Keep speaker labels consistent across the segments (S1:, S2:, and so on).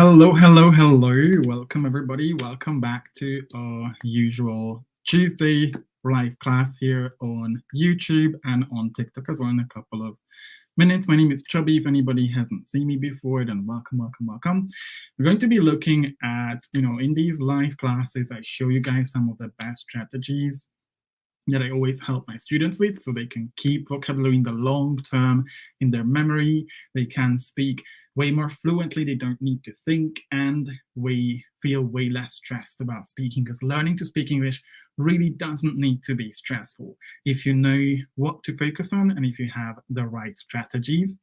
S1: Hello, hello, hello. Welcome, everybody. Welcome back to our usual Tuesday live class here on YouTube and on TikTok as well in a couple of minutes. My name is Chubby. If anybody hasn't seen me before, then welcome, welcome, welcome. We're going to be looking at, in these live classes, I show you guys some of the best strategies that I always help my students with so they can keep vocabulary in the long term in their memory. They can speak way more fluently. They don't need to think, and we feel way less stressed about speaking, because learning to speak English really doesn't need to be stressful if you know what to focus on and if you have the right strategies.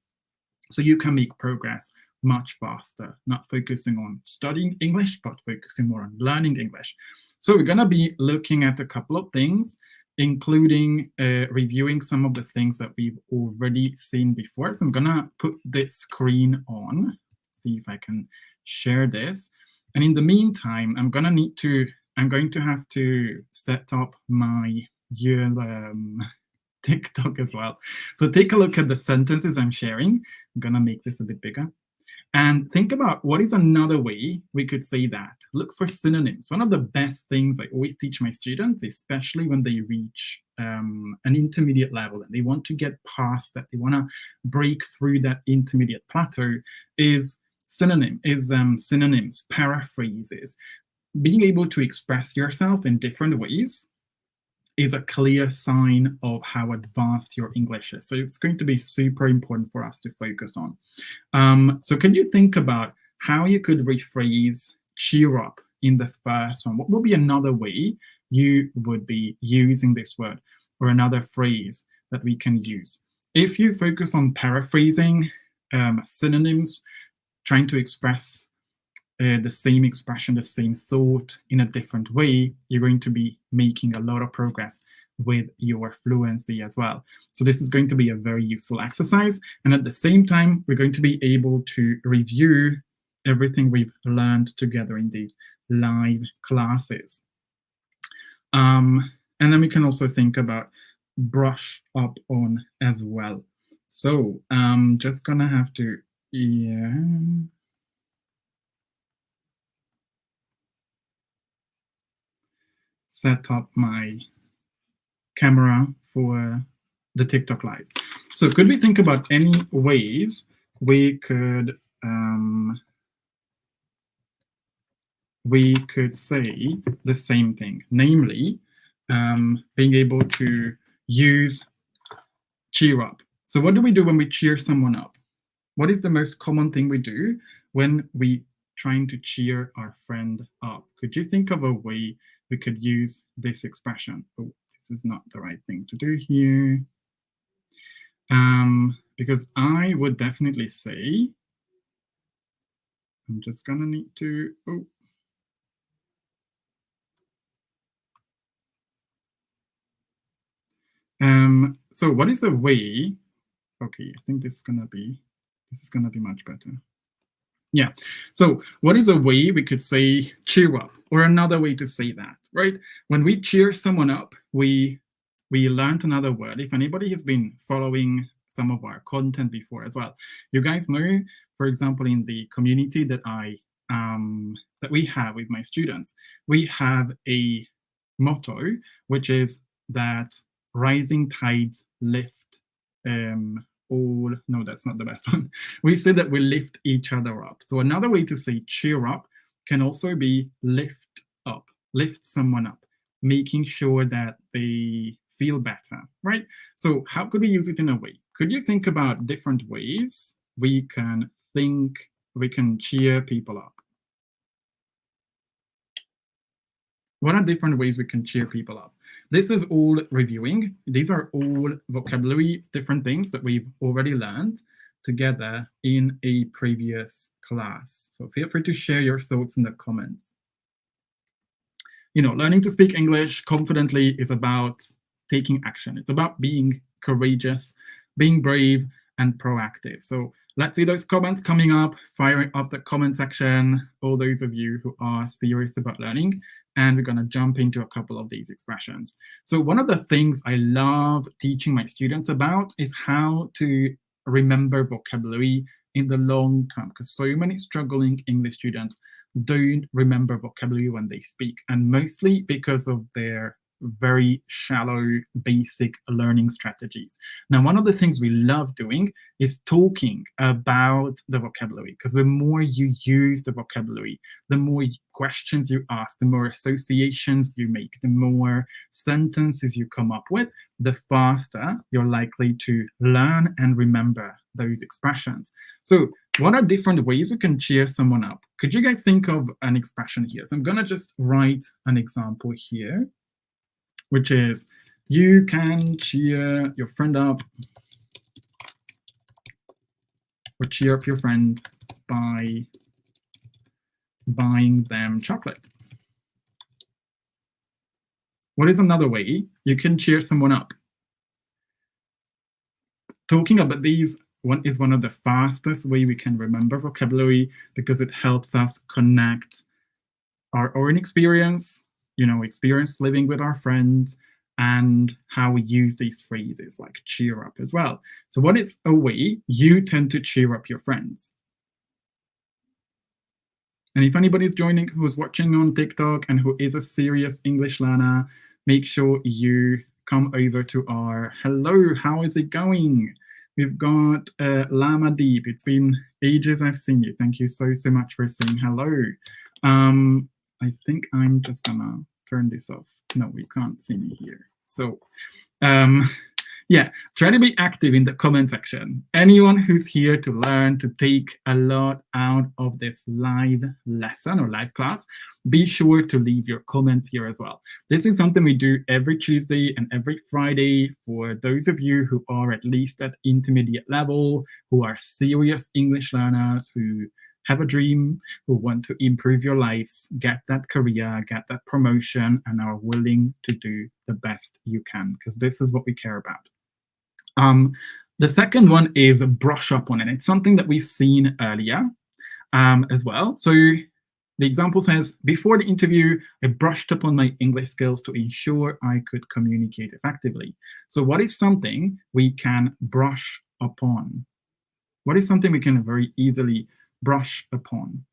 S1: So you can make progress much faster, not focusing on studying English, but focusing more on learning English. So we're going to be looking at a couple of things, including reviewing some of the things that we've already seen before. So I'm going to put this screen on, see if I can share this. And in the meantime, I'm going to have to set up my TikTok as well. So take a look at the sentences I'm sharing. I'm going to make this a bit bigger. And think about what is another way we could say that. Look for synonyms. One of the best things I always teach my students, especially when they reach an intermediate level and they want to get past that, they want to break through that intermediate plateau, is synonyms, paraphrases. Being able to express yourself in different ways is a clear sign of how advanced your English is. So it's going to be super important for us to focus on. So can you think about how you could rephrase cheer up in the first one? What would be another way you would be using this word, or another phrase that we can use? If you focus on paraphrasing synonyms, trying to express the same expression, the same thought in a different way, you're going to be making a lot of progress with your fluency as well. So this is going to be a very useful exercise. And at the same time, we're going to be able to review everything we've learned together in these live classes. And then we can also think about brush up on as well. So I'm just gonna have to, set up my camera for the TikTok live. So could we think about any ways we could say the same thing, namely being able to use cheer up. So what do we do when we cheer someone up? What is the most common thing we do when we trying to cheer our friend up? Could you think of a way we could use this expression? Oh, this is not the right thing to do here. Because I would definitely say, I'm just gonna need to, so what is a way? Okay, I think this is gonna be much better. Yeah, so what is a way we could say cheer up, or another way to say that, right? When we cheer someone up, we learned another word. If anybody has been following some of our content before as well, you guys know, for example, in the community that that we have with my students, we have a motto, which is that rising tides lift all. No, that's not the best one. We say that we lift each other up. So another way to say cheer up can also be lift up, lift someone up, making sure that they feel better, right? So how could we use it in a way? Could you think about different ways we can cheer people up? What are different ways we can cheer people up? This is all reviewing. These are all vocabulary, different things that we've already learned together in a previous class. So feel free to share your thoughts in the comments. Learning to speak English confidently is about taking action. It's about being courageous, being brave, and proactive. So let's see those comments coming up, firing up the comment section, all those of you who are serious about learning. And we're going to jump into a couple of these expressions. So one of the things I love teaching my students about is how to remember vocabulary in the long term, because so many struggling English students don't remember vocabulary when they speak, and mostly because of their very shallow basic learning strategies. Now, one of the things we love doing is talking about the vocabulary, because the more you use the vocabulary, the more questions you ask, the more associations you make, the more sentences you come up with, the faster you're likely to learn and remember those expressions. So what are different ways we can cheer someone up? Could you guys think of an expression here? So I'm going to just write an example here, which is, you can cheer your friend up, or cheer up your friend by buying them chocolate. What is another way you can cheer someone up? Talking about these is one of the fastest way we can remember vocabulary, because it helps us connect our own experience, experience living with our friends, and how we use these phrases like cheer up as well. So what is a way you tend to cheer up your friends? And if anybody's joining who's watching on TikTok and who is a serious English learner, make sure you come over to our hello, how is it going? We've got Lama Deep. It's been ages I've seen you. Thank you so much for saying hello. I think I'm just gonna turn this off. No, we can't see me here. So yeah, try to be active in the comment section. Anyone who's here to learn, to take a lot out of this live lesson or live class, be sure to leave your comments here as well. This is something we do every Tuesday and every Friday for those of you who are at least at intermediate level, who are serious English learners, who have a dream, who want to improve your lives, get that career, get that promotion, and are willing to do the best you can, because this is what we care about. The second one is brush up on it. It's something that we've seen earlier as well. So the example says, before the interview, I brushed up on my English skills to ensure I could communicate effectively. So what is something we can brush upon? What is something we can very easily brush upon?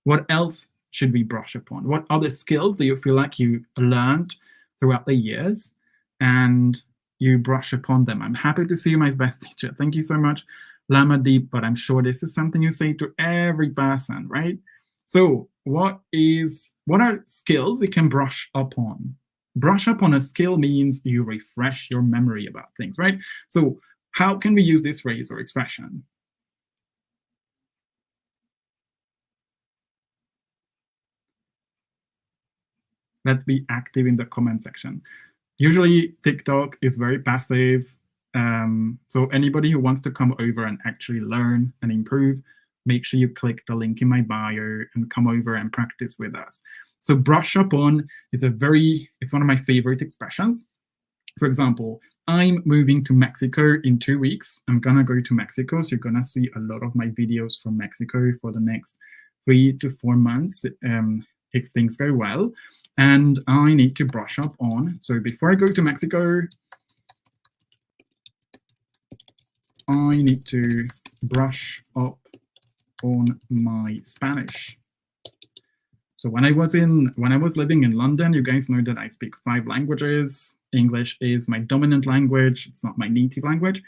S1: What else should we brush upon? What other skills do you feel like you learned throughout the years and you brush upon them? I'm happy to see you, my best teacher. Thank you so much, Lama Deep, but I'm sure this is something you say to every person, right? So what are skills we can brush upon? Brush up on a skill means you refresh your memory about things, right? So how can we use this phrase or expression? Let's be active in the comment section. Usually TikTok is very passive. So anybody who wants to come over and actually learn and improve, make sure you click the link in my bio and come over and practice with us. So brush up on is it's one of my favorite expressions. For example, I'm moving to Mexico in 2 weeks. I'm gonna go to Mexico, so you're gonna see a lot of my videos from Mexico for the next 3 to 4 months. If things go well, and I need to brush up on. So before I go to Mexico, I need to brush up on my Spanish. So when I was living in London, you guys know that I speak 5 languages. English is my dominant language. It's not my native language.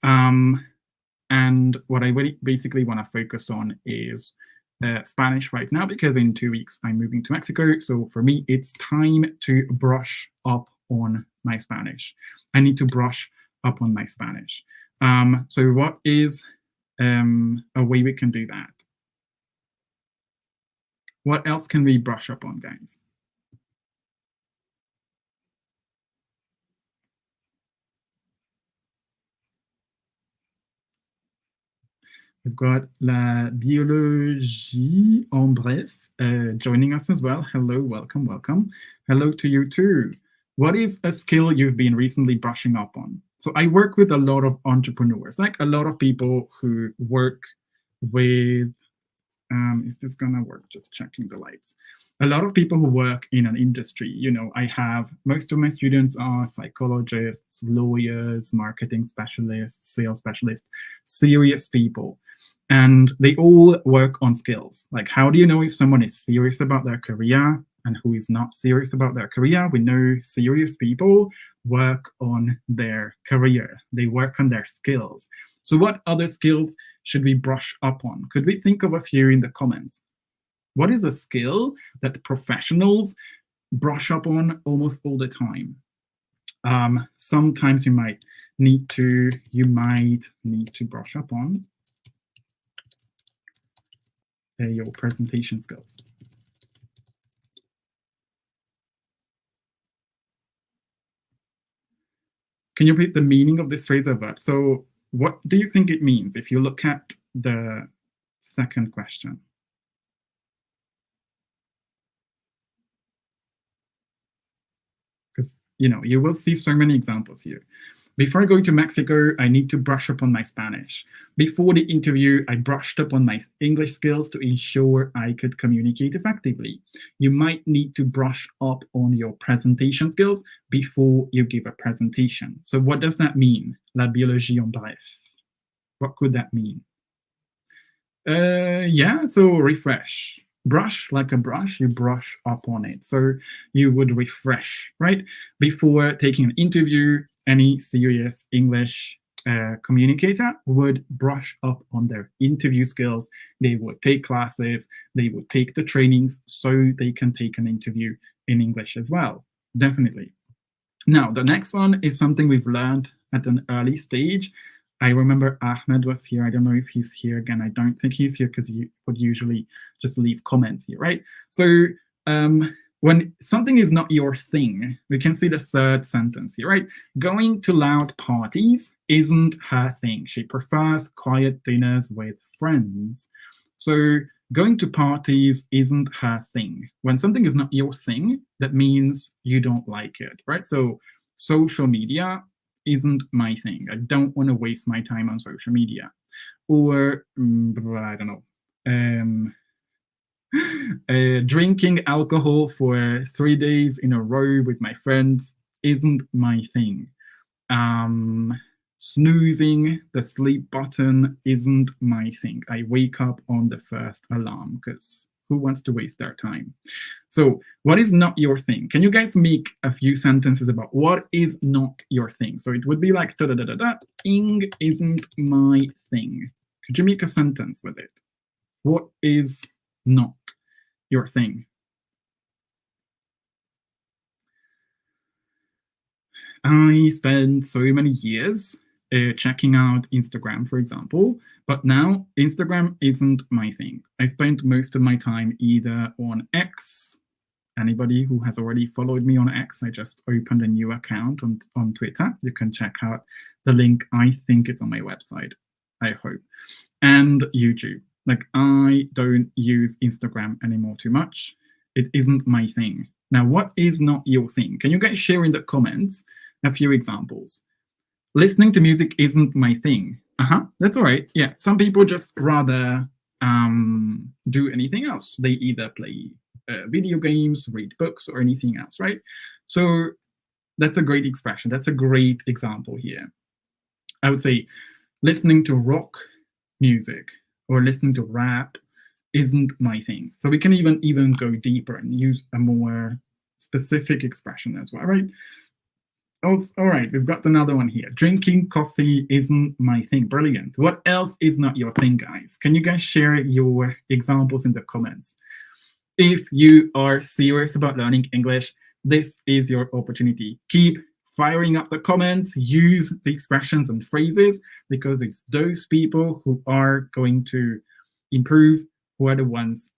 S1: And what I really basically want to focus on is Spanish right now, because in 2 weeks I'm moving to Mexico. So for me, it's time to brush up on my Spanish. I need to brush up on my Spanish. So what is a way we can do that? What else can we brush up on, guys? We've got La Biologie en bref joining us as well. Hello, welcome, welcome. Hello to you too. What is a skill you've been recently brushing up on? So I work with a lot of entrepreneurs, like a lot of people who work with, is this gonna work? Just checking the lights. A lot of people who work in an industry, I have, most of my students are psychologists, lawyers, marketing specialists, sales specialists, serious people. And they all work on skills. Like, how do you know if someone is serious about their career and who is not serious about their career? We know serious people work on their career, they work on their skills. So, what other skills should we brush up on? Could we think of a few in the comments? What is a skill that professionals brush up on almost all the time? Sometimes you might need to brush up on your presentation skills. Can you repeat the meaning of this phrasal verb? So what do you think it means if you look at the second question? Because you will see so many examples here. Before going to Mexico, I need to brush up on my Spanish. Before the interview, I brushed up on my English skills to ensure I could communicate effectively. You might need to brush up on your presentation skills before you give a presentation. So what does that mean? La biologie en bref. What could that mean? Yeah, so refresh. Brush like a brush, you brush up on it. So you would refresh, right? Before taking an interview, any serious English communicator would brush up on their interview skills. They would take classes, they would take the trainings so they can take an interview in English as well. Definitely. Now, the next one is something we've learned at an early stage. I remember Ahmed was here. I don't know if he's here again. I don't think he's here because he would usually just leave comments here, right? So when something is not your thing, we can see the third sentence here, right? Going to loud parties isn't her thing. She prefers quiet dinners with friends. So going to parties isn't her thing. When something is not your thing, that means you don't like it, right? So social media isn't my thing. I don't want to waste my time on social media. Or, I don't know, drinking alcohol for 3 days in a row with my friends isn't my thing. Snoozing the sleep button isn't my thing. I wake up on the first alarm because who wants to waste their time? So what is not your thing? Can you guys make a few sentences about what is not your thing? So it would be like, da da da da da, ing isn't my thing. Could you make a sentence with it? What is not your thing? I spent so many years checking out Instagram, for example, but now Instagram isn't my thing. I spent most of my time either on X. Anybody who has already followed me on X, I just opened a new account on Twitter. You can check out the link. I think it's on my website, I hope. And YouTube. Like, I don't use Instagram anymore too much. It isn't my thing. Now, what is not your thing? Can you guys share in the comments a few examples? Listening to music isn't my thing. That's all right. Yeah, some people just rather do anything else. They either play video games, read books, or anything else, right? So that's a great expression. That's a great example here. I would say listening to rock music or listening to rap isn't my thing. So we can even go deeper and use a more specific expression as well, right? Oh, all right, we've got another one here. Drinking coffee isn't my thing. Brilliant. What else is not your thing, guys? Can you guys share your examples in the comments? If you are serious about learning English, this is your opportunity. Keep firing up the comments, use the expressions and phrases, because it's those people who are going to improve, who are the ones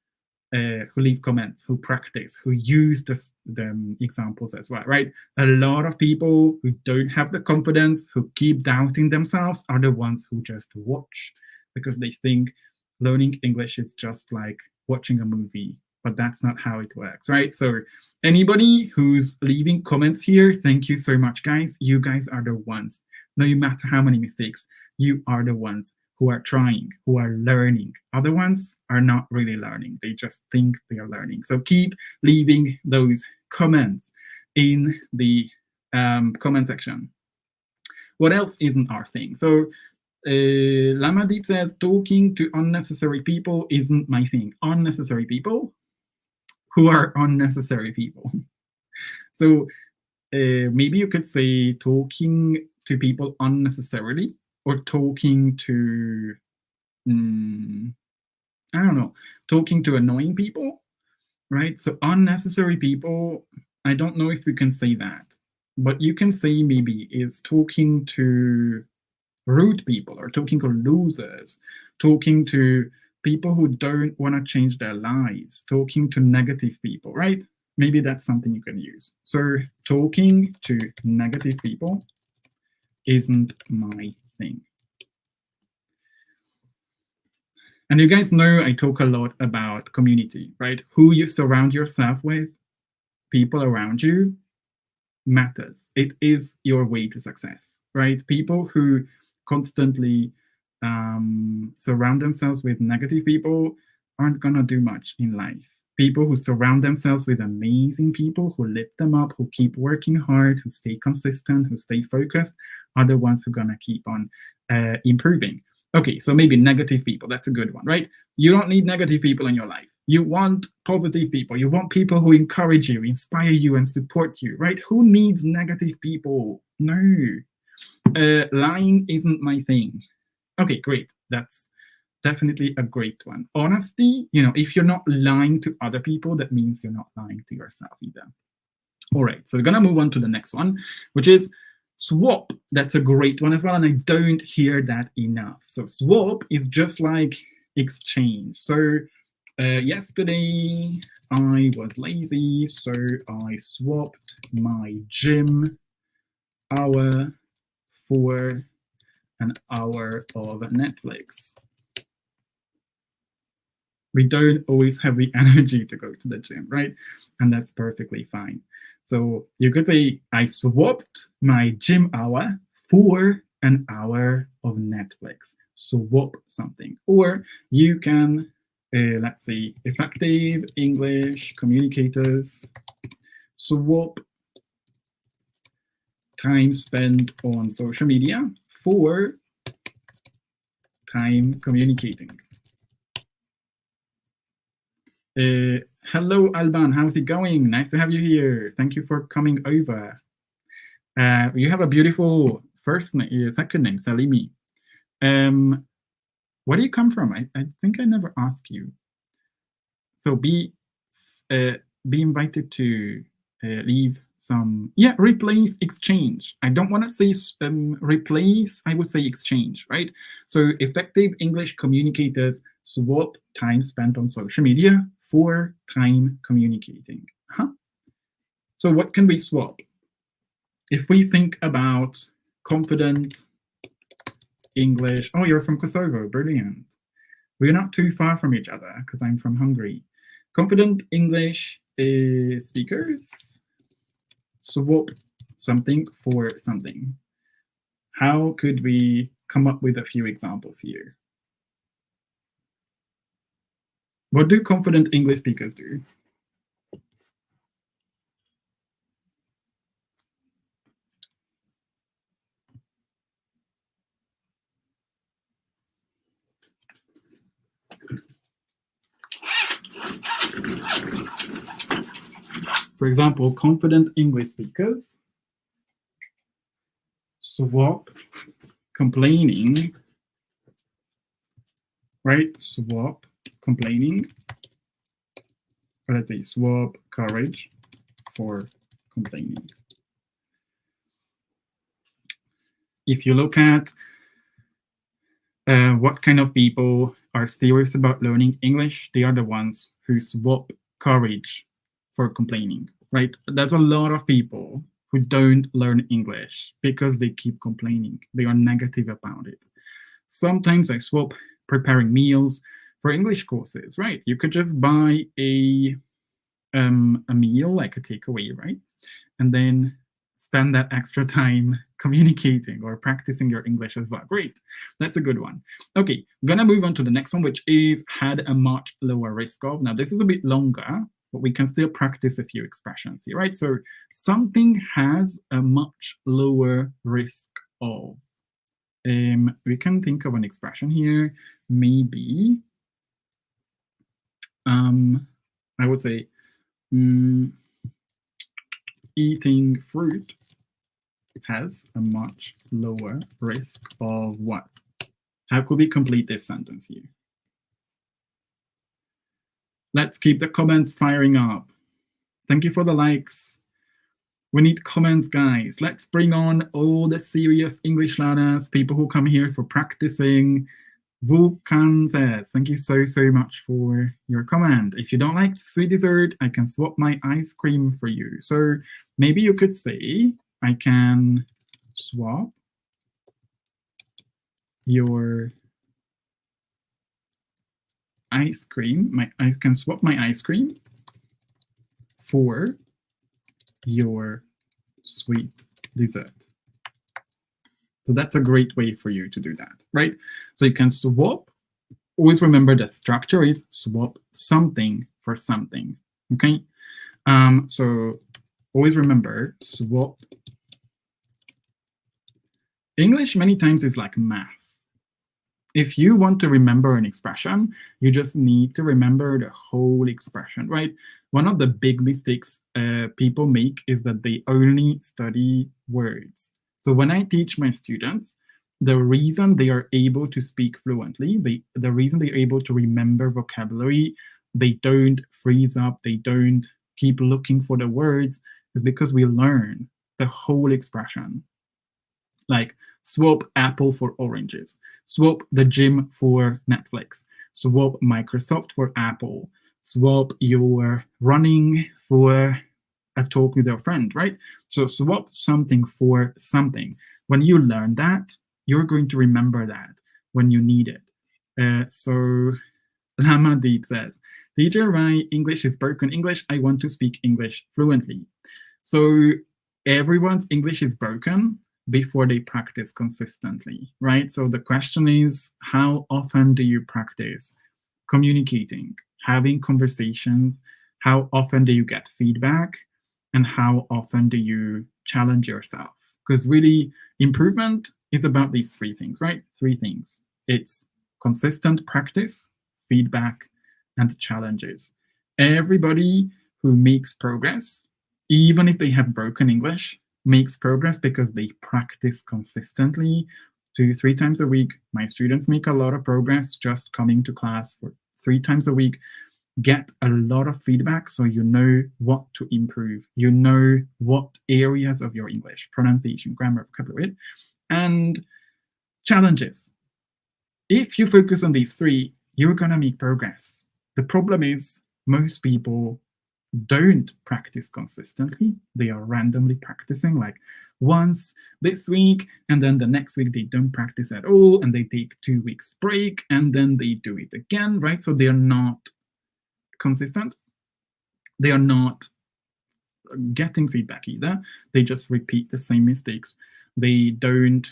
S1: who leave comments, who practice, who use the examples as well, right? A lot of people who don't have the confidence, who keep doubting themselves, are the ones who just watch because they think learning English is just like watching a movie, but that's not how it works, right? So anybody who's leaving comments here, thank you so much, guys. You guys are the ones, no matter how many mistakes, you are the ones who are trying, who are learning. Other ones are not really learning. They just think they are learning. So keep leaving those comments in the comment section. What else isn't our thing? So Lama Deep says, talking to unnecessary people isn't my thing. Unnecessary people? Who are unnecessary people? So maybe you could say talking to people unnecessarily, or talking to, I don't know, talking to annoying people, right? So unnecessary people, I don't know if we can say that, but you can say maybe is talking to rude people, or talking to losers, talking to people who don't want to change their lives, talking to negative people, right? Maybe that's something you can use. So talking to negative people isn't my thing. And you guys know I talk a lot about community, right? Who you surround yourself with, people around you, matters. It is your way to success, right? People who constantly surround themselves with negative people aren't gonna do much in life. People who surround themselves with amazing people who lift them up, who keep working hard, who stay consistent, who stay focused, are the ones who are gonna keep on improving. Okay, so maybe negative people, that's a good one, right? You don't need negative people in your life. You want positive people. You want people who encourage you, inspire you, and support you, right? Who needs negative people? No. Lying isn't my thing. Okay, great. That's definitely a great one. Honesty, if you're not lying to other people, that means you're not lying to yourself either. All right, so we're going to move on to the next one, which is swap. That's a great one as well, and I don't hear that enough. So swap is just like exchange. So yesterday I was lazy, so I swapped my gym hour for an hour of Netflix. We don't always have the energy to go to the gym, right? And that's perfectly fine. So you could say, I swapped my gym hour for an hour of Netflix. Swap something. Or you can, let's say, effective English communicators swap time spent on social media for time communicating. Hello, Alban. How's it going? Nice to have you here. Thank you for coming over. You have a beautiful second name, Salimi. Where do you come from? I think I never asked you. So be invited to leave some, replace, exchange. I don't want to say replace, I would say exchange, right? So effective English communicators swap time spent on social media for time communicating. So what can we swap? If we think about confident English, oh, you're from Kosovo, brilliant. We're not too far from each other because I'm from Hungary. Confident English speakers swap something for something. How could we come up with a few examples here? What do confident English speakers do? For example, confident English speakers swap complaining, right? Swap complaining, or let's say swap courage for complaining. If you look at what kind of people are serious about learning English, they are the ones who swap courage for complaining, right? There's a lot of people who don't learn English because they keep complaining. They are negative about it. Sometimes I swap preparing meals for English courses, right? You could just buy a meal, like a takeaway, right? And then spend that extra time communicating or practicing your English as well. Great, that's a good one. Okay, I'm gonna move on to the next one, which is had a much lower risk of. Now this is a bit longer, but we can still practice a few expressions here, right? So something has a much lower risk of. we can think of an expression here. Maybe I would say eating fruit has a much lower risk of what? How could we complete this sentence here? Let's keep the comments firing up. Thank you for the likes. We need comments, guys. Let's bring on all the serious English learners, people who come here for practicing. Vulcan says, thank you so much for your comment. If you don't like sweet dessert, I can swap my ice cream for you. So maybe you could say, I can swap your ice cream. I can swap my ice cream for your sweet dessert. So that's a great way for you to do that, right? So you can swap. Always remember the structure is swap something for something, okay? So always remember swap. English many times is like math. If you want to remember an expression, you just need to remember the whole expression, right? One of the big mistakes people make is that they only study words. So when I teach my students, the reason they are able to speak fluently, the reason they're able to remember vocabulary, they don't freeze up, they don't keep looking for the words, is because we learn the whole expression. Like swap Apple for oranges, swap the gym for Netflix, swap Microsoft for Apple, swap your running for a talk with your friend, right? So swap something for something. When you learn that, you're going to remember that when you need it. So Lama Deep says, teacher, my English is broken English. I want to speak English fluently. So everyone's English is broken before they practice consistently, right? So the question is, how often do you practice communicating, having conversations? How often do you get feedback? And how often do you challenge yourself? Because really, improvement is about these three things, right? Three things. It's consistent practice, feedback, and challenges. Everybody who makes progress, even if they have broken English, makes progress because they practice consistently 2-3 times a week. My students make a lot of progress just coming to class for 3 times a week. Get a lot of feedback so you know what to improve. You know what areas of your English, pronunciation, grammar, vocabulary, and challenges. If you focus on these 3, you're going to make progress. The problem is most people don't practice consistently. They are randomly practicing, like once this week, and then the next week they don't practice at all, and they take 2 weeks break, and then they do it again, right? So they are not consistent. They are not getting feedback either. They just repeat the same mistakes. They don't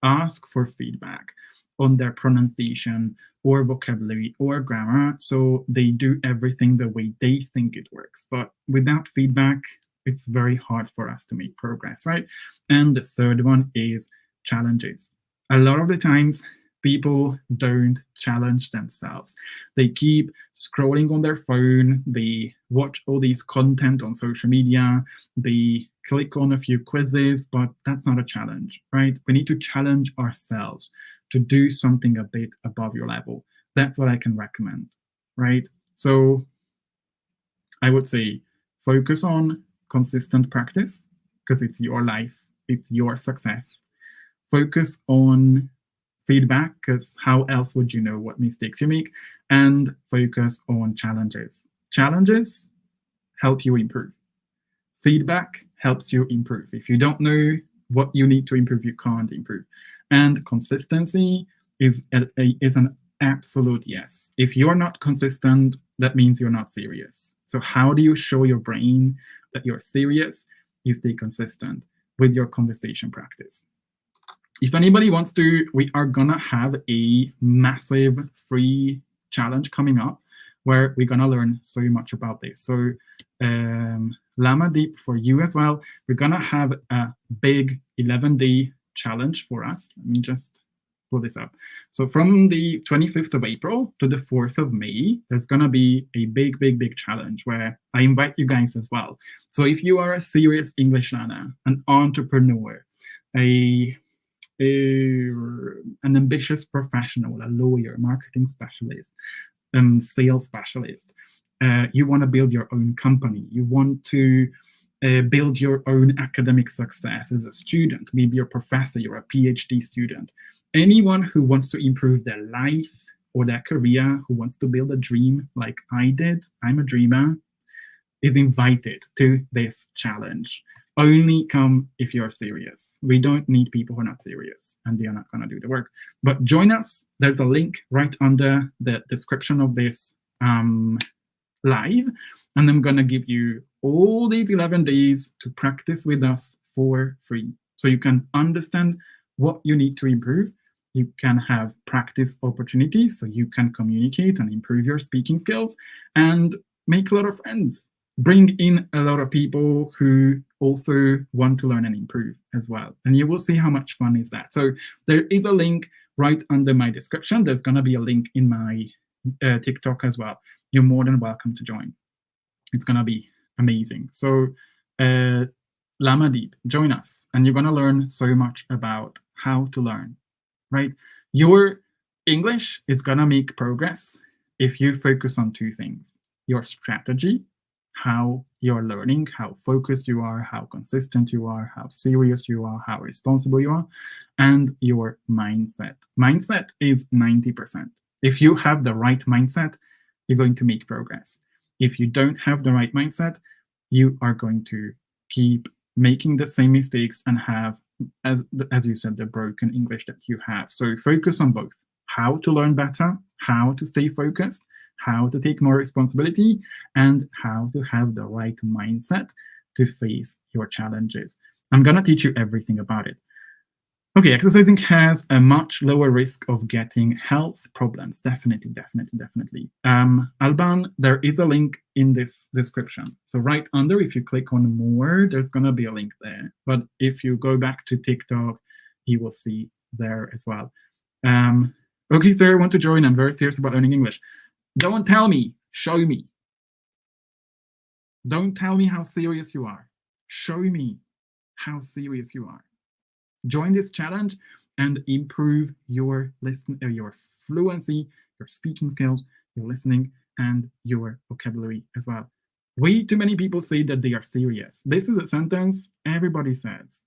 S1: ask for feedback on their pronunciation or vocabulary or grammar. So they do everything the way they think it works. But without feedback, it's very hard for us to make progress, right? And the third one is challenges. A lot of the times, people don't challenge themselves. They keep scrolling on their phone. They watch all these content on social media. They click on a few quizzes, but that's not a challenge, right? We need to challenge ourselves to do something a bit above your level. That's what I can recommend, right? So I would say focus on consistent practice because it's your life, it's your success. Focus on feedback because how else would you know what mistakes you make? And focus on challenges. Challenges help you improve. Feedback helps you improve. If you don't know what you need to improve, you can't improve. And consistency is an absolute yes. If you're not consistent, that means you're not serious. So how do you show your brain that you're serious? You stay consistent with your conversation practice. If anybody wants to, we are gonna have a massive free challenge coming up where we're gonna learn so much about this. So Lama Deep, for you as well, we're gonna have a big 11-day challenge for us. Let me just pull this up. So from the 25th of April to the 4th of May, there's going to be a big challenge where I invite you guys as well. So if you are a serious English learner, an entrepreneur, an ambitious professional, a lawyer, marketing specialist, sales specialist, you want to build your own company, you want to build your own academic success as a student, maybe you're a professor, you're a PhD student, anyone who wants to improve their life or their career, who wants to build a dream like I did, I'm a dreamer, is invited to this challenge. Only come if you're serious. We don't need people who are not serious and they are not going to do the work. But join us. There's a link right under the description of this live. And I'm going to give you all these 11 days to practice with us for free. So you can understand what you need to improve. You can have practice opportunities so you can communicate and improve your speaking skills and make a lot of friends. Bring in a lot of people who also want to learn and improve as well. And you will see how much fun is that. So there is a link right under my description. There's going to be a link in my TikTok as well. You're more than welcome to join. It's going to be amazing. So Lamadib, join us. And you're going to learn so much about how to learn, right? Your English is going to make progress if you focus on two things: your strategy, how you're learning, how focused you are, how consistent you are, how serious you are, how responsible you are, and your mindset. Mindset is 90%. If you have the right mindset, you're going to make progress. If you don't have the right mindset, you are going to keep making the same mistakes and have, as you said, the broken English that you have. So focus on both: how to learn better, how to stay focused, how to take more responsibility, and how to have the right mindset to face your challenges. I'm going to teach you everything about it. Okay, exercising has a much lower risk of getting health problems. Definitely. Alban, there is a link in this description. So right under, if you click on more, there's going to be a link there. But if you go back to TikTok, you will see there as well. Okay, Sarah, I want to join. I'm very serious about learning English. Don't tell me, show me. Don't tell me how serious you are. Show me how serious you are. Join this challenge and improve your your fluency, your speaking skills, your listening, and your vocabulary as well. Way too many people say that they are serious. This is a sentence everybody says.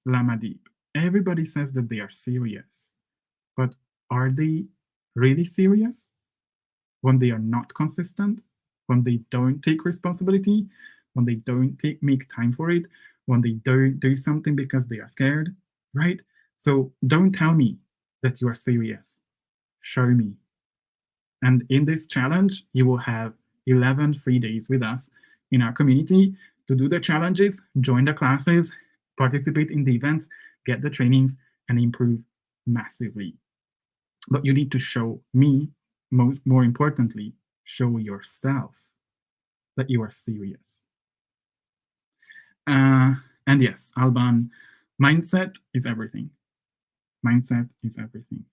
S1: Lamadib. Everybody says that they are serious. But are they really serious? When they are not consistent, when they don't take responsibility, when they don't make time for it, when they don't do something because they are scared, right? So don't tell me that you are serious. Show me. And in this challenge, you will have 11 free days with us in our community to do the challenges, join the classes, participate in the events, get the trainings, and improve massively. But you need to show me, more importantly, show yourself that you are serious. And yes, Alban, mindset is everything. Mindset is everything.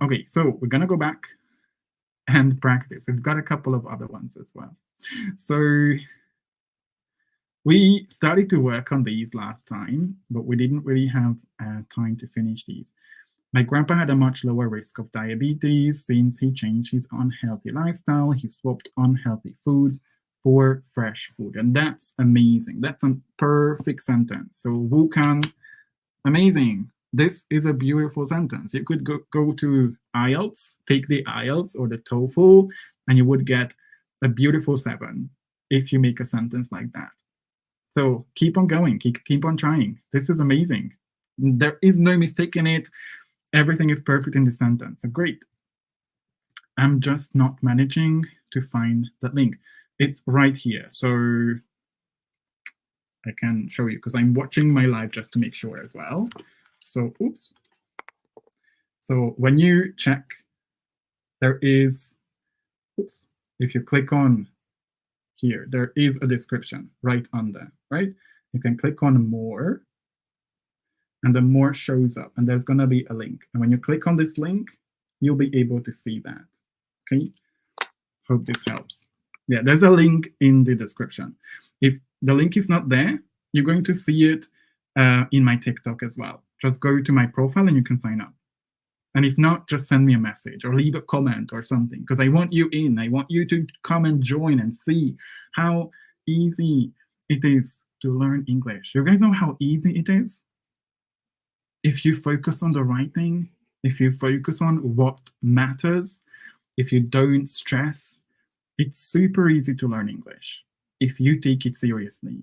S1: Okay, so we're gonna go back and practice. We've got a couple of other ones as well. So we started to work on these last time, but we didn't really have time to finish these. My grandpa had a much lower risk of diabetes since he changed his unhealthy lifestyle. He swapped unhealthy foods for fresh food. And that's amazing. That's a perfect sentence. So Wukan, amazing. This is a beautiful sentence. You could go to IELTS, take the IELTS or the TOEFL, and you would get a beautiful 7 if you make a sentence like that. So keep on going, keep on trying. This is amazing. There is no mistake in it. Everything is perfect in the sentence. So great. I'm just not managing to find that link. It's right here. So I can show you because I'm watching my live just to make sure as well. So, oops. So when you check, there is, oops, if you click on here, there is a description right under, right? You can click on more. and then more shows up, and there's going to be a link. And when you click on this link, you'll be able to see that. Okay, hope this helps. Yeah, there's a link in the description. If the link is not there, you're going to see it in my TikTok as well. Just go to my profile and you can sign up. And if not, just send me a message or leave a comment or something, because I want you in. I want you to come and join and see how easy it is to learn English. You guys know how easy it is? If you focus on the right thing, if you focus on what matters, if you don't stress, it's super easy to learn English if you take it seriously.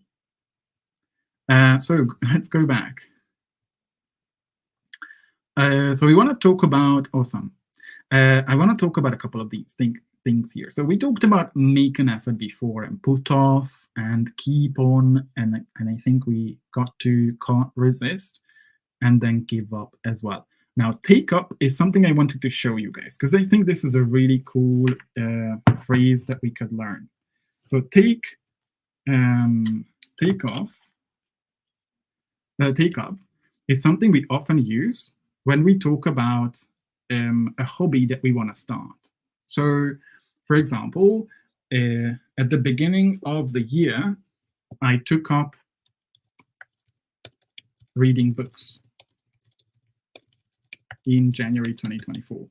S1: So let's go back. So we want to talk about, awesome. I want to talk about a couple of these things here. So we talked about make an effort before and put off and keep on, and I think we got to can't resist and then give up as well. Now, take up is something I wanted to show you guys, because I think this is a really cool phrase that we could learn. So take up is something we often use when we talk about a hobby that we want to start. So, for example, at the beginning of the year, I took up reading books in January 2024.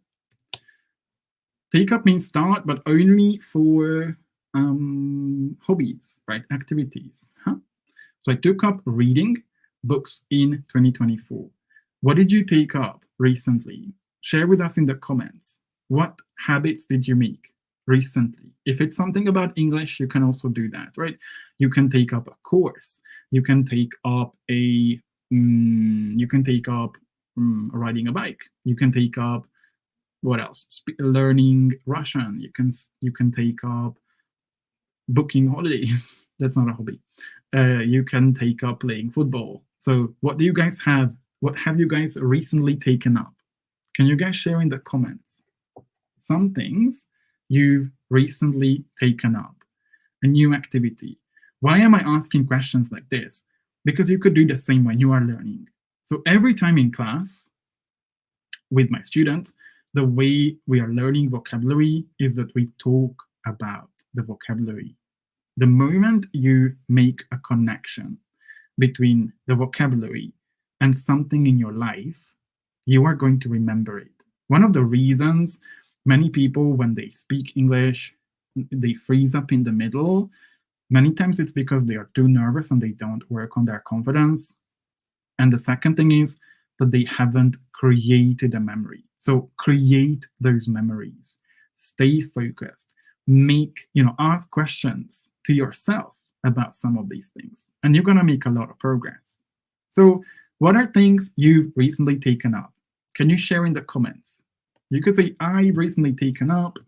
S1: Take up means start, but only for hobbies, right? Activities. So I took up reading books in 2024. What did you take up recently? Share with us in the comments. What habits did you make recently? If it's something about English, you can also do that, right? You can take up a course. You can take up riding a bike. You can take up, what else? Learning Russian. You can take up booking holidays. That's not a hobby. You can take up playing football. So what do you guys have? What have you guys recently taken up? Can you guys share in the comments some things you've recently taken up? A new activity. Why am I asking questions like this? Because you could do the same when you are learning. So every time in class with my students, the way we are learning vocabulary is that we talk about the vocabulary. The moment you make a connection between the vocabulary and something in your life, you are going to remember it. One of the reasons many people, when they speak English, they freeze up in the middle, many times it's because they are too nervous and they don't work on their confidence. And the second thing is that they haven't created a memory. So create those memories. Stay focused. Ask questions to yourself about some of these things, and you're going to make a lot of progress. So what are things you've recently taken up? Can you share in the comments? You could say, I've recently taken up.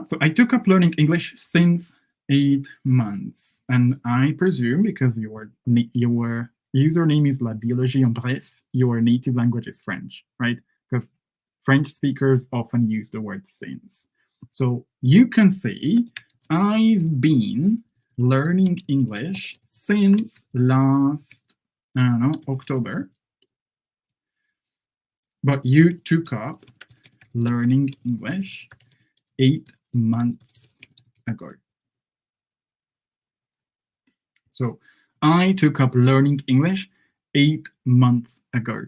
S1: So I took up learning English since 8 months. And I presume because your username is La Biologie en Bref, your native language is French, right? Because French speakers often use the word since. So you can say, I've been learning English since last, October. But you took up learning English 8 months ago. So I took up learning English 8 months ago.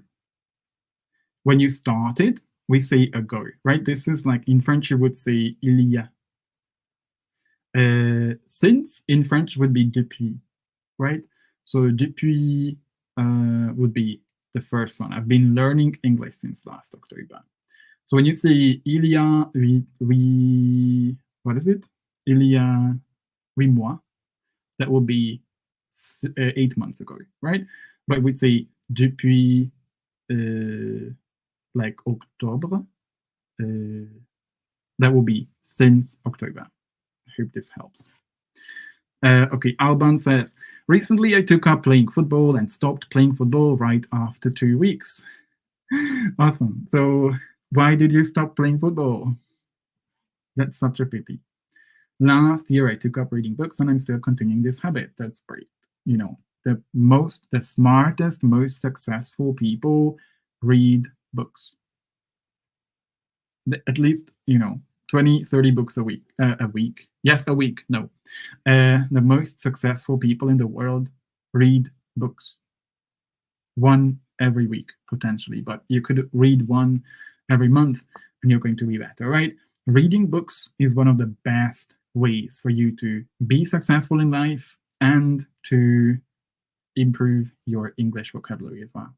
S1: When you started, we say ago, right? This is like in French, you would say il y a. Since in French would be depuis, right? So depuis would be the first one. I've been learning English since last October. So when you say il y a what is it? Il y a 8 mois, that would be 8 months ago, right? But we'd say depuis like October, that will be since October. I hope this helps. Okay, Alban says, recently I took up playing football and stopped playing football right after 2 weeks. Awesome. So why did you stop playing football? That's such a pity. Last year I took up reading books and I'm still continuing this habit. That's great. the smartest, most successful people read books. At least, 20, 30 books a week. Yes, a week. No. The most successful people in the world read books. One every week, potentially, but you could read one every month and you're going to be better, right? Reading books is one of the best ways for you to be successful in life and to improve your English vocabulary as well.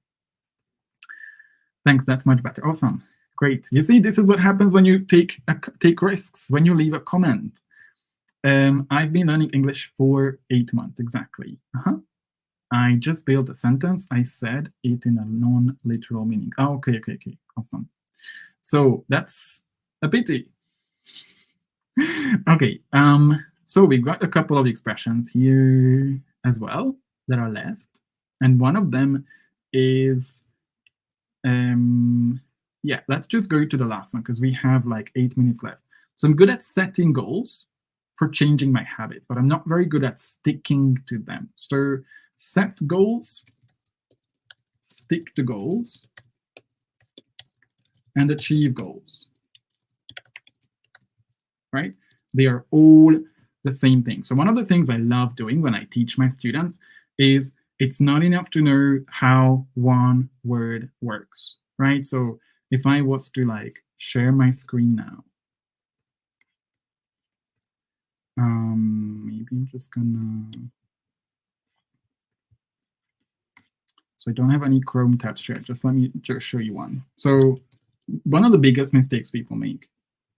S1: Thanks, that's much better. Awesome. Great. You see, this is what happens when you take risks, when you leave a comment. I've been learning English for 8 months exactly. I just built a sentence. I said it in a non-literal meaning. Oh, okay. Awesome. So that's a pity. Okay. So we've got a couple of expressions here as well that are left, and one of them is yeah. Let's just go to the last one because we have like 8 minutes left. So I'm good at setting goals for changing my habits, but I'm not very good at sticking to them. So set goals, stick to goals, and achieve goals, right? They are all the same thing. So one of the things I love doing when I teach my students is it's not enough to know how one word works, right? So if I was to like share my screen now, maybe I'm just gonna, so I don't have any Chrome tabs here. Just let me just show you one. So one of the biggest mistakes people make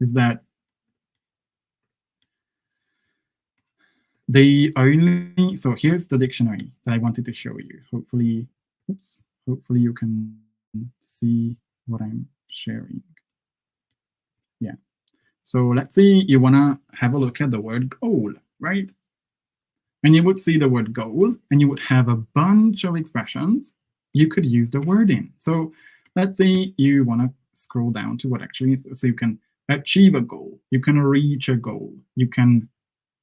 S1: is that they only, so here's the dictionary that I wanted to show you. Hopefully you can see what I'm sharing. Yeah. So let's say you want to have a look at the word goal, right? And you would see the word goal and you would have a bunch of expressions you could use the word in. So let's say you want to scroll down to what actually is, so you can achieve a goal, you can reach a goal, you can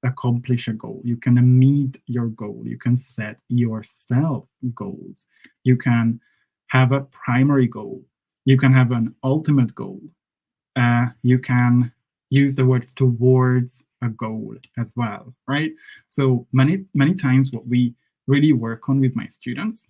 S1: accomplish a goal, you can meet your goal, you can set yourself goals, you can have a primary goal, you can have an ultimate goal, you can use the word towards a goal as well, right? So many times what we really work on with my students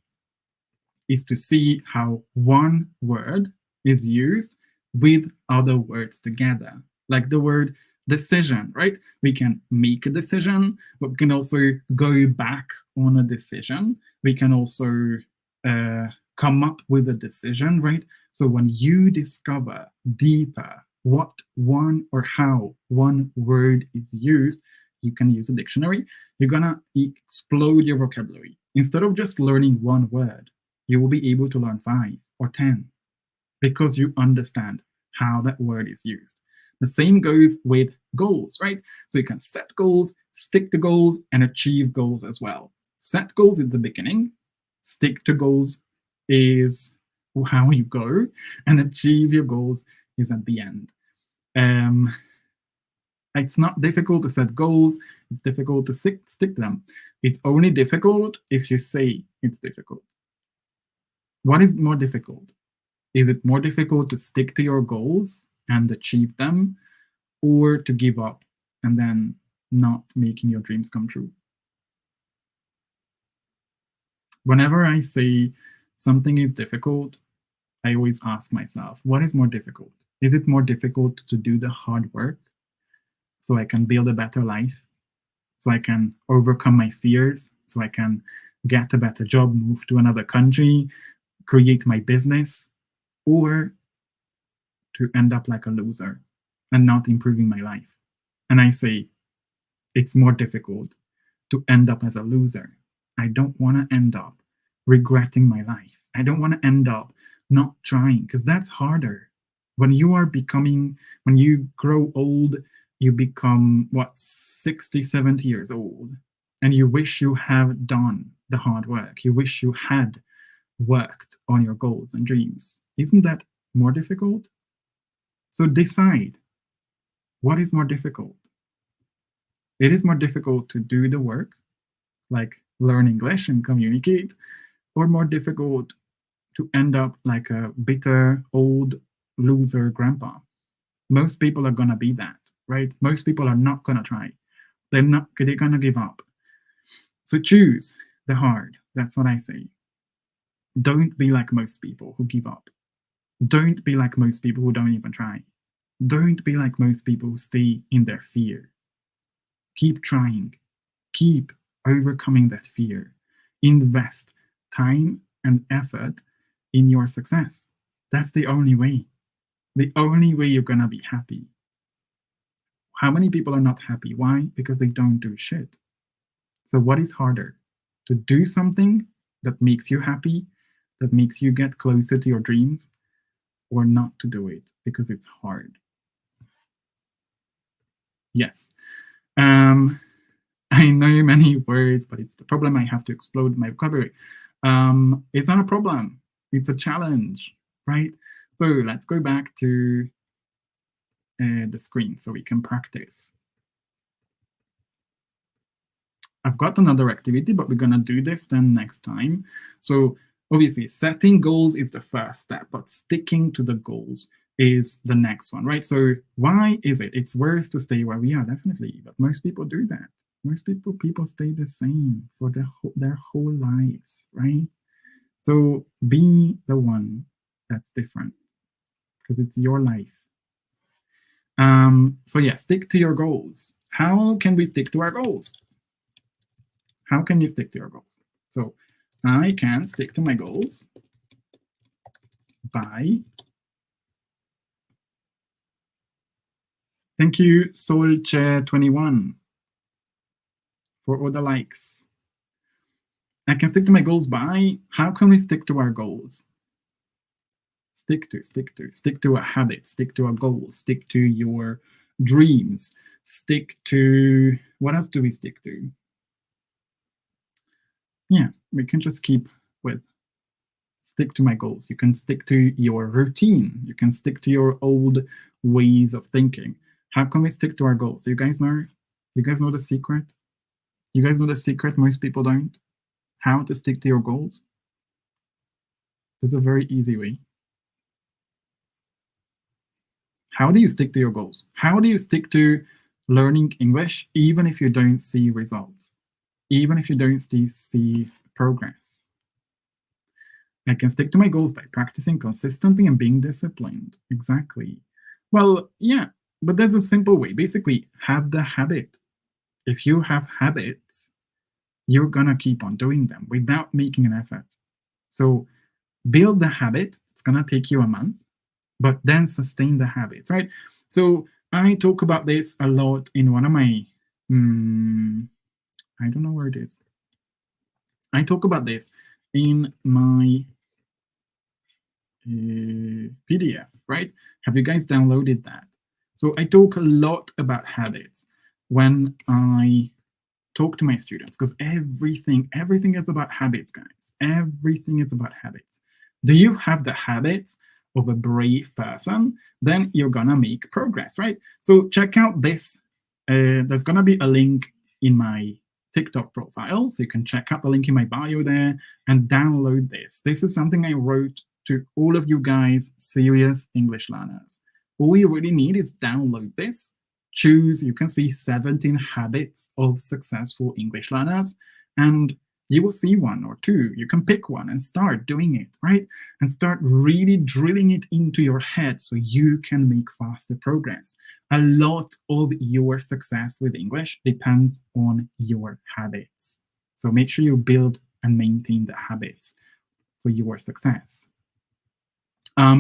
S1: is to see how one word is used with other words together, like the word decision, right? We can make a decision, but we can also go back on a decision. We can also come up with a decision, right? So when you discover deeper what one or how one word is used, you can use a dictionary. You're gonna explode your vocabulary. Instead of just learning one word, you will be able to learn 5 or 10 because you understand how that word is used. The same goes with goals, right? So you can set goals, stick to goals, and achieve goals as well. Set goals at the beginning, stick to goals is how you go, and achieve your goals is at the end. It's not difficult to set goals, it's difficult to stick to them. It's only difficult if you say it's difficult. What is more difficult? Is it more difficult to stick to your goals and achieve them, or to give up and then not making your dreams come true? Whenever I say something is difficult, I always ask myself, what is more difficult? Is it more difficult to do the hard work so I can build a better life, so I can overcome my fears, so I can get a better job, move to another country, create my business, or to end up like a loser and not improving my life? And I say, it's more difficult to end up as a loser. I don't want to end up regretting my life. I don't want to end up not trying, because that's harder. When you grow old, you become, 60, 70 years old, and you wish you have done the hard work. You wish you had worked on your goals and dreams. Isn't that more difficult? So decide, what is more difficult? It is more difficult to do the work, like learn English and communicate, or more difficult to end up like a bitter old loser grandpa? Most people are gonna be that, right? Most people are not gonna try. They're gonna give up. So choose the hard. That's what I say. Don't be like most people who give up. Don't be like most people who don't even try. Don't be like most people who stay in their fear. Keep trying. Keep overcoming that fear. Invest time and effort in your success. That's the only way. The only way you're gonna be happy. How many people are not happy? Why? Because they don't do shit. So, what is harder? To do something that makes you happy, that makes you get closer to your dreams, or not to do it because it's hard? Yes. Um, I know many words, but it's the problem. I have to explode my vocabulary. It's not a problem, it's a challenge, right? So, let's go back to the screen so we can practice. I've got another activity, but we're gonna do this then next time. So obviously setting goals is the first step, but sticking to the goals is the next one, right? So why is it? It's worse to stay where we are, definitely, but most people do that. Most people stay the same for their whole lives, right? So be the one that's different because it's your life. So yeah, stick to your goals. How can we stick to our goals? How can you stick to your goals? So I can stick to my goals by, thank you, Solche21 for all the likes. I can stick to my goals by, how can we stick to our goals? Stick to a habit, stick to a goal, stick to your dreams, stick to, what else do we stick to? Yeah, we can just keep with stick to my goals. You can stick to your routine. You can stick to your old ways of thinking. How can we stick to our goals? You guys know? You guys know the secret? You guys know the secret most people don't? How to stick to your goals? There's a very easy way. How do you stick to your goals? How do you stick to learning English even if you don't see results? Even if you don't see progress? I can stick to my goals by practicing consistently and being disciplined. Exactly. Well, yeah, but there's a simple way. Basically, have the habit. If you have habits, you're gonna keep on doing them without making an effort. So build the habit. It's gonna take you a month, but then sustain the habits, right? So I talk about this a lot in one of my, I don't know where it is. I talk about this in my PDF, right? Have you guys downloaded that? So I talk a lot about habits when I talk to my students because everything is about habits, guys. Everything is about habits. Do you have the habits of a brave person? Then you're gonna make progress, right? So check out this. There's gonna be a link in my TikTok profile, so you can check out the link in my bio there and download this. This is something I wrote to all of you guys, serious English learners. All you really need is download this, choose, you can see 17 habits of successful English learners, and you will see one or two. You can pick one and start doing it, right? And start really drilling it into your head so you can make faster progress. A lot of your success with English depends on your habits. So make sure you build and maintain the habits for your success.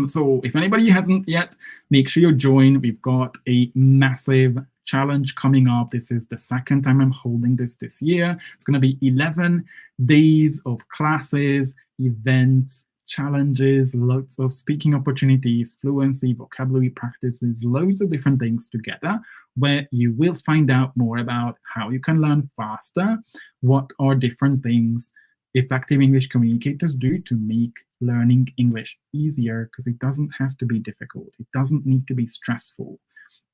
S1: So if anybody hasn't yet, make sure you join. We've got a massive challenge coming up. This is the second time I'm holding this year. It's going to be 11 days of classes, events, challenges, lots of speaking opportunities, fluency, vocabulary practices, loads of different things together, where you will find out more about how you can learn faster, what are different things effective English communicators do to make learning English easier, because it doesn't have to be difficult. It doesn't need to be stressful.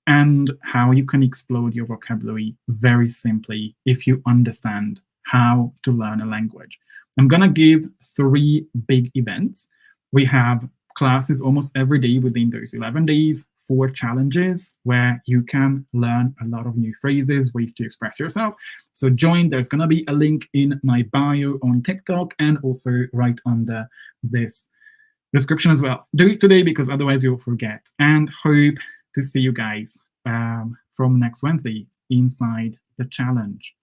S1: And how you can explode your vocabulary very simply if you understand how to learn a language. I'm going to give 3 big events. We have classes almost every day within those 11 days, 4 challenges where you can learn a lot of new phrases, ways to express yourself. So join. There's going to be a link in my bio on TikTok and also right under this description as well. Do it today because otherwise you'll forget. And hope to see you guys from next Wednesday inside the challenge.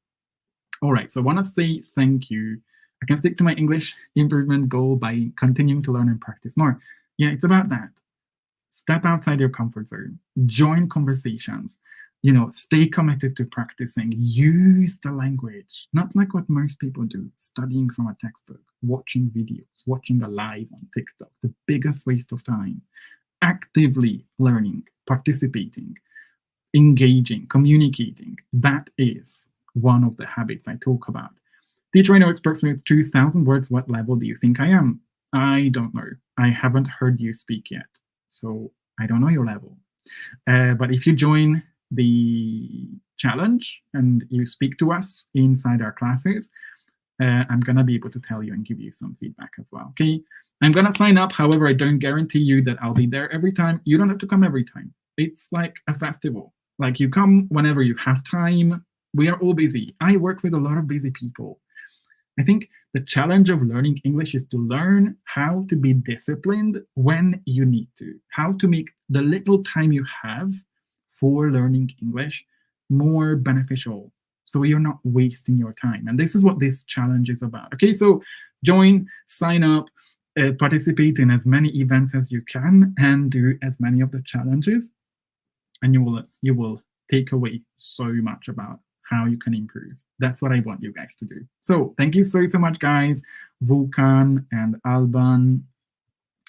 S1: All right, so I want to say thank you. I can stick to my English improvement goal by continuing to learn and practice more. Yeah, it's about that. Step outside your comfort zone, join conversations, stay committed to practicing, use the language, not like what most people do, studying from a textbook, watching videos, watching a live on TikTok, the biggest waste of time. Actively learning, participating, engaging, communicating. That is one of the habits I talk about. Teacher, I know expert with 2,000 words. What level do you think I am? I don't know. I haven't heard you speak yet, so I don't know your level. But if you join the challenge and you speak to us inside our classes, I'm going to be able to tell you and give you some feedback as well. Okay. I'm going to sign up. However, I don't guarantee you that I'll be there every time. You don't have to come every time. It's like a festival. Like you come whenever you have time. We are all busy. I work with a lot of busy people. I think the challenge of learning English is to learn how to be disciplined when you need to, how to make the little time you have for learning English more beneficial, so you're not wasting your time. And this is what this challenge is about. Okay, so join, sign up, participate in as many events as you can, and do as many of the challenges, and you will take away so much about how you can improve. That's what I want you guys to do. So thank you so much, guys. Vulcan and Alban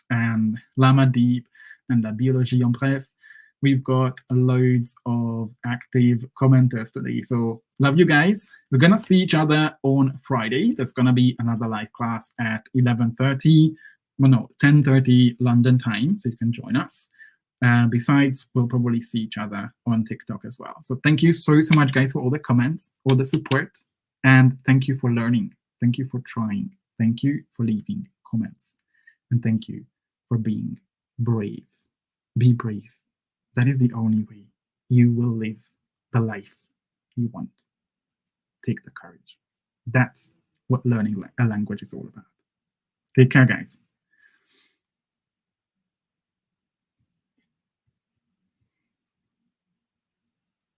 S1: and Lama Deep and La Biologie en Bref. We've got loads of active commenters today. So love you guys. We're going to see each other on Friday. There's going to be another live class at 11:30, well, no, 10:30 London time, so you can join us. Besides, we'll probably see each other on TikTok as well. So thank you so much, guys, for all the comments, all the support, and thank you for learning. Thank you for trying. Thank you for leaving comments. And thank you for being brave. Be brave. That is the only way you will live the life you want. Take the courage. That's what learning a language is all about. Take care, guys.